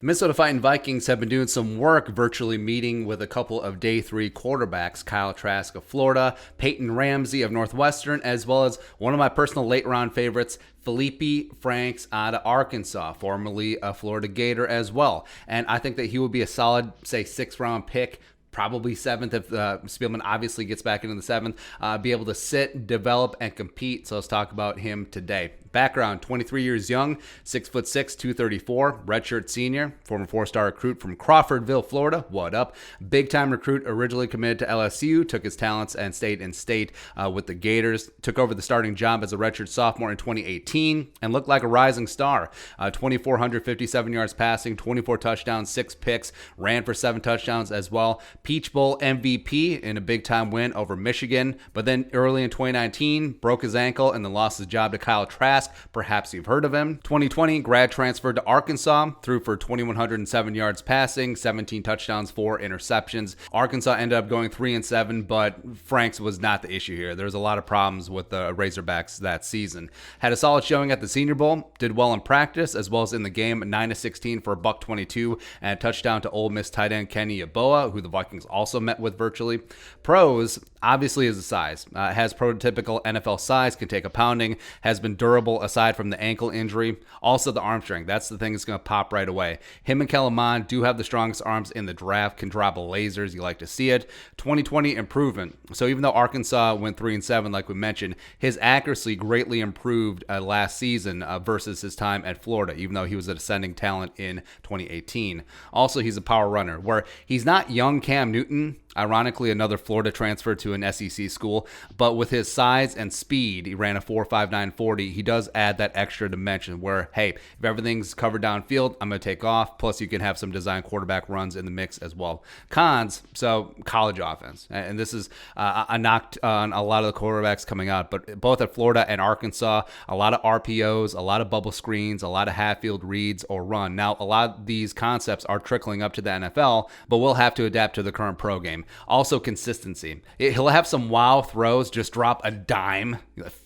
Minnesota Vikings have been doing some work virtually meeting with a couple of day 3 quarterbacks, Kyle Trask of Florida, Peyton Ramsey of Northwestern, as well as one of my personal late round favorites, Feleipe Franks out of Arkansas, formerly a Florida Gator as well. And I think that he would be a solid, say, 6th round pick, probably 7th if Spielman obviously gets back into the 7th, be able to sit, develop, and compete. So let's talk about him today. Background, 23 years young, 6'6", 234, redshirt senior, former 4-star recruit from Crawfordville, Florida. What up? Big-time recruit, originally committed to LSU, took his talents and stayed in state with the Gators. Took over the starting job as a redshirt sophomore in 2018 and looked like a rising star. 2,457 yards passing, 24 touchdowns, 6 picks, ran for 7 touchdowns as well. Peach Bowl MVP in a big-time win over Michigan, but then early in 2019, broke his ankle and then lost his job to Kyle Trask. Perhaps you've heard of him. 2020, grad transferred to Arkansas, threw for 2,107 yards passing, 17 touchdowns, 4 interceptions. Arkansas ended up going 3-7, but Franks was not the issue here. There was a lot of problems with the Razorbacks that season. Had a solid showing at the Senior Bowl, did well in practice as well as in the game, 9-16 for a $122 and a touchdown to Ole Miss tight end Kenny Yeboah, who the Vikings also met with virtually. Pros, obviously, is the size. Has prototypical NFL size, can take a pounding, has been durable aside from the ankle injury. Also the arm strength. That's the thing that's going to pop right away. Him and Kellen Mond do have the strongest arms in the draft, can drop lasers. You like to see it. 2020 improvement. So even though Arkansas went 3-7, like we mentioned, his accuracy greatly improved last season versus his time at Florida, even though he was a descending talent in 2018. Also, he's a power runner, where he's not young Cam Newton. Ironically, another Florida transfer to an SEC school, but with his size and speed, he ran a 4.59 40. He does add that extra dimension where, hey, if everything's covered downfield, I'm going to take off. Plus, you can have some design quarterback runs in the mix as well. Cons, so college offense. And this is a knock on a lot of the quarterbacks coming out, but both at Florida and Arkansas, a lot of RPOs, a lot of bubble screens, a lot of half-field reads or run. Now, a lot of these concepts are trickling up to the NFL, but we'll have to adapt to the current pro game. Also, consistency. He'll have some wow throws, just drop a dime,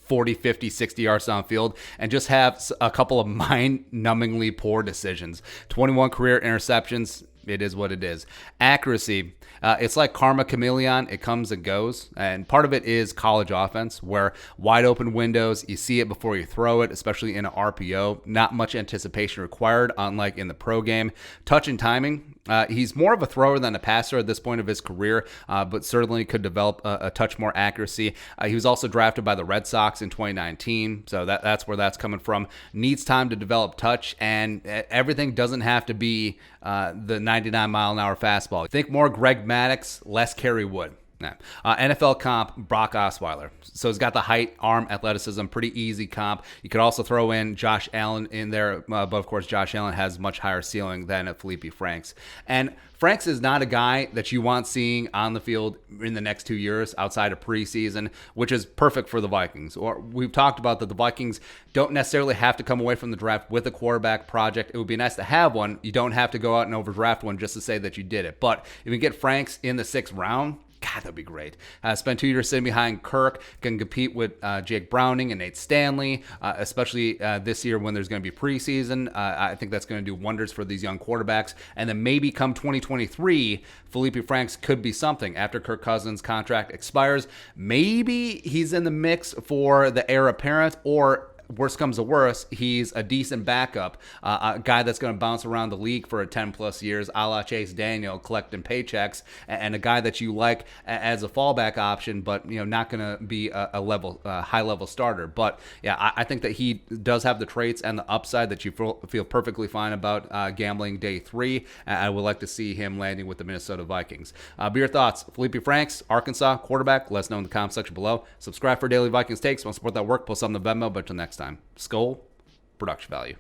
40, 50, 60 yards downfield, and just have a couple of mind-numbingly poor decisions. 21 career interceptions. It is what it is. Accuracy. It's like karma chameleon. It comes and goes. And part of it is college offense, where wide open windows, you see it before you throw it, especially in an RPO. Not much anticipation required, unlike in the pro game. Touch and timing. He's more of a thrower than a passer at this point of his career, but certainly could develop a touch more accuracy. He was also drafted by the Red Sox in 2019, so that's where that's coming from. Needs time to develop touch, and everything doesn't have to be the 99-mile-an-hour fastball. Think more Greg Maddux, less Kerry Wood. Nah. NFL comp, Brock Osweiler. So he's got the height, arm, athleticism, pretty easy comp. You could also throw in Josh Allen in there, but of course Josh Allen has much higher ceiling than Feleipe Franks. And Franks is not a guy that you want seeing on the field in the next 2 years outside of preseason, which is perfect for the Vikings. Or we've talked about that the Vikings don't necessarily have to come away from the draft with a quarterback project. It would be nice to have one. You don't have to go out and overdraft one just to say that you did it. But if you get Franks in the 6th round, God, that'd be great. Spent 2 years sitting behind Kirk, can compete with Jake Browning and Nate Stanley, especially this year when there's going to be preseason. I think that's going to do wonders for these young quarterbacks. And then maybe come 2023, Feleipe Franks could be something. After Kirk Cousins' contract expires, maybe he's in the mix for the heir apparent, or worst comes to worst, he's a decent backup, a guy that's going to bounce around the league for 10+ years, a la Chase Daniel, collecting paychecks, and a guy that you like as a fallback option, but not going to be a high-level starter. But yeah, I think that he does have the traits and the upside that you feel perfectly fine about gambling day 3. I would like to see him landing with the Minnesota Vikings. Be your thoughts. Feleipe Franks, Arkansas quarterback. Let us know in the comment section below. Subscribe for daily Vikings takes. Want to support that work? Post on the Venmo. But until next time, Skol, production value.